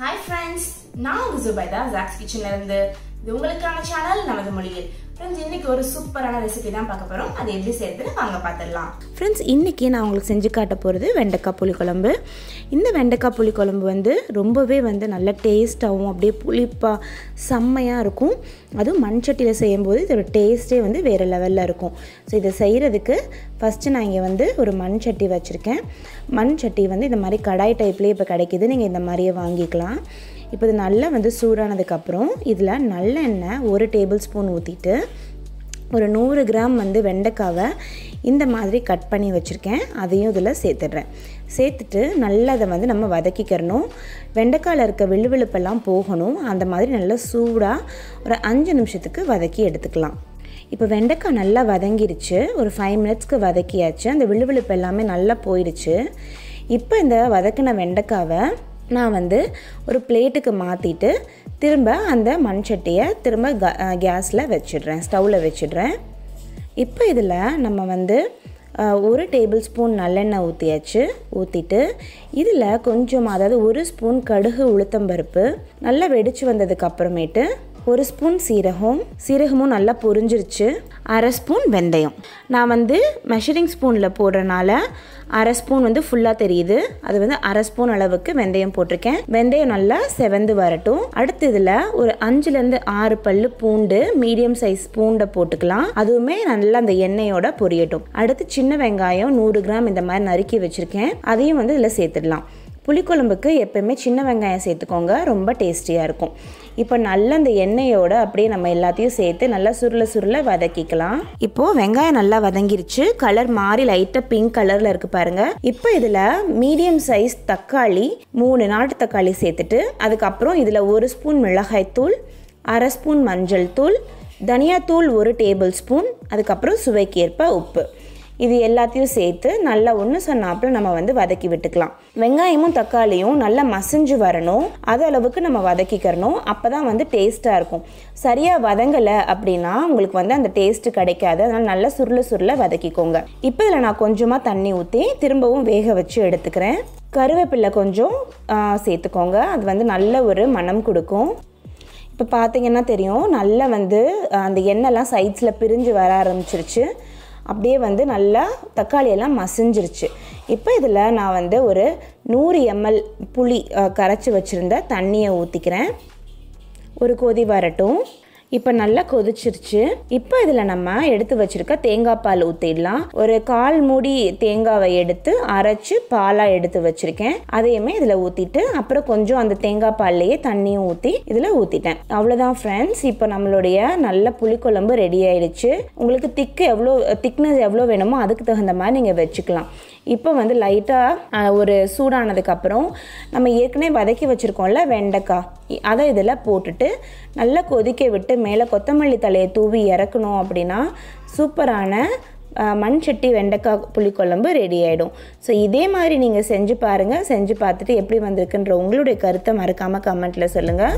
Hi friends, நான் Kuzhambu zacs kitchen இருந்து இது உங்களுக்கான சேனல் நமது மொழியில். Friends, இன்னைக்கு ஒரு சூப்பரான ரெசிபி தான் பார்க்க போறோம். அது எப்படி செய்யறதுன்னு வாங்க பார்த்திடலாம். Friends, இன்னைக்கு நான் உங்களுக்கு செஞ்சு காட்ட போறது வெண்டைக்காய் புளி குழம்பு. இந்த வெண்டைக்காய் புளி குழம்பு வந்து ரொம்பவே வந்து நல்ல டேஸ்டாவும் அப்படியே புளிப்பா செம்மையா இருக்கும். அதுவும் மண் சட்டியில செய்யும்போது இதோட டேஸ்டே வந்து வேற லெவல்ல இருக்கும். சோ இத செய்யிறதுக்கு ஃபர்ஸ்ட் நான் இங்க வந்து ஒரு மண் சட்டி வச்சிருக்கேன். மண் சட்டி வந்து இந்த மாதிரி கடாய் டைப்லயே இப்ப கிடைக்குது. நீங்க இந்த மாதிரியே வாங்கிக்கலாம். இப்போ இது நல்லா வந்து சூடானதுக்கு அப்புறம் இதுல நல்லெண்ணெய் 1 டேபிள்ஸ்பூன் ஊத்திட்டு ஒரு 100 கிராம் வந்து வெண்டைக்காவை இந்த மாதிரி கட் பண்ணி வச்சிருக்கேன். அதையும் இதுல சேர்த்துறேன். சேர்த்துட்டு நல்லா அதை வந்து நம்ம வதக்கிக்கறணும். வெண்டைக்காயில இருக்க விழுவிழுப்பெல்லாம் போகணும். அந்த மாதிரி நல்லா சூடா ஒரு 5 நிமிஷத்துக்கு வதக்கி எடுத்துக்கலாம். இப்போ வெண்டைக்காய் நல்லா வதங்கிருச்சு. ஒரு 5 மினிட்ஸ்க்கு வதக்கியாச்சு. அந்த விழுவிழுப்பு எல்லாமே நல்லா போயிடுச்சு. இப்போ இந்த வதக்கின வெண்டைக்காவை நான் வந்து ஒரு பிளேட்டுக்கு மாற்றிட்டு திரும்ப அந்த மண் சட்டியை திரும்ப கேஸில் வச்சிடுறேன், ஸ்டவ்வில் வச்சிடுறேன். இப்போ இதில் நம்ம வந்து 1 டேபிள்ஸ்பூன் நல்லெண்ணெய் ஊற்றியாச்சு. ஊற்றிட்டு இதில் கொஞ்சம் அதாவது 1 ஸ்பூன் கடுகு உளுத்தம்பருப்பு நல்லா வெடித்து வந்ததுக்கு அப்புறமேட்டு 1 ஸ்பூன் சீரகமும் நல்லா பொரிஞ்சிருச்சு. 1/2 ஸ்பூன் வெந்தயம். நான் வந்து மெஷரிங் ஸ்பூனில் போடுறனால 1/2 ஸ்பூன் வந்து ஃபுல்லாக தெரியுது. அது வந்து 1/2 ஸ்பூன் அளவுக்கு வெந்தயம் போட்டிருக்கேன். வெந்தயம் நல்லா செவந்து வரட்டும். அடுத்து இதில் ஒரு 5லேருந்து 6 பல்லு பூண்டு, மீடியம் சைஸ் பூண்டை போட்டுக்கலாம். அதுவுமே நல்லா அந்த எண்ணெயோட பொரியட்டும். அடுத்து சின்ன வெங்காயம் 100 கிராம் இந்த மாதிரி நறுக்கி வச்சுருக்கேன். அதையும் வந்து இதில் சேர்த்துடலாம். புளிக்குழம்புக்கு எப்பவுமே சின்ன வெங்காயம் சேர்த்துக்கோங்க, ரொம்ப டேஸ்டியாக இருக்கும். இப்போ நல்லா இந்த எண்ணெயோட அப்படியே நம்ம எல்லாத்தையும் சேர்த்து நல்லா சுருள வதக்கிக்கலாம். இப்போது வெங்காயம் நல்லா வதங்கிருச்சு. கலர் மாறி லைட்டாக பிங்க் கலரில் இருக்குது பாருங்கள். இப்போ இதில் மீடியம் சைஸ் தக்காளி 3 நாட்டு தக்காளி சேர்த்துட்டு அதுக்கப்புறம் இதில் 1 ஸ்பூன் மிளகாய்த்தூள், 1/2 ஸ்பூன் மஞ்சள் தூள், தனியாத்தூள் 1 டேபிள் ஸ்பூன், அதுக்கப்புறம் சுவைக்கு ஏற்ப உப்பு, இது எல்லாத்தையும் சேர்த்து நல்லா ஒன்று சொன்னாப்புல நம்ம வந்து வதக்கி விட்டுக்கலாம். வெங்காயமும் தக்காளியும் நல்லா மசிஞ்சு வரணும். அது அளவுக்கு நம்ம வதக்கிக்கிறணும். அப்போ தான் வந்து டேஸ்ட்டாக இருக்கும். சரியாக வதங்கலை அப்படின்னா உங்களுக்கு வந்து அந்த டேஸ்ட்டு கிடைக்காது. அதனால் நல்லா சுருள வதக்கிக்கோங்க. இப்போ இதில் நான் கொஞ்சமாக தண்ணி ஊற்றி திரும்பவும் வேக வச்சு எடுத்துக்கிறேன். கருவேப்பிலை கொஞ்சம் சேர்த்துக்கோங்க. அது வந்து நல்ல ஒரு மணம் கொடுக்கும். இப்போ பார்த்தீங்கன்னா தெரியும், நல்லா வந்து அந்த எண்ணெய்லாம் சைட்ஸில் பிரிஞ்சு வர ஆரம்பிச்சிருச்சு. அப்படியே வந்து நல்லா தக்காளியெல்லாம் மசிஞ்சிருச்சு. இப்போ இதில் நான் வந்து ஒரு 100 ml புளி கரைச்சி வச்சுருந்த தண்ணியை ஊற்றிக்கிறேன். ஒரு கொதி வரட்டும். இப்போ நல்லா கொதிச்சிருச்சு. இப்போ இதில் நம்ம எடுத்து வச்சுருக்க தேங்காய் பால் ஊற்றிடலாம். ஒரு 1/4 மூடி தேங்காவை எடுத்து அரைச்சி பாலாக எடுத்து வச்சுருக்கேன். அதையுமே இதில் ஊற்றிட்டு அப்புறம் கொஞ்சம் அந்த தேங்காய் பால்லையே தண்ணியும் ஊற்றி இதில் ஊற்றிட்டேன். அவ்வளோதான் ஃப்ரெண்ட்ஸ். இப்போ நம்மளுடைய நல்ல புளிக்குழம்பு ரெடி ஆயிடுச்சு. உங்களுக்கு திக்னஸ் எவ்வளோ வேணுமோ அதுக்கு தகுந்த மாதிரி நீங்கள் வச்சுக்கலாம். இப்போ வந்து லைட்டாக ஒரு சூடானதுக்கப்புறம் நம்ம ஏற்கனவே வதக்கி வச்சுருக்கோம்ல வெண்டைக்காய், அதை இதில் போட்டுட்டு நல்லா கொதிக்க விட்டு மேலே கொத்தமல்லி தலையை தூவி இறக்கணும். அப்படின்னா சூப்பரான மண் சட்டி வெண்டைக்காய் புளிக்குழம்பு ரெடி ஆகிடும். ஸோ இதே மாதிரி நீங்கள் செஞ்சு பாருங்கள். செஞ்சு பார்த்துட்டு எப்படி வந்திருக்குன்ற உங்களுடைய கருத்தை மறக்காமல் கமெண்ட்டில் சொல்லுங்கள்.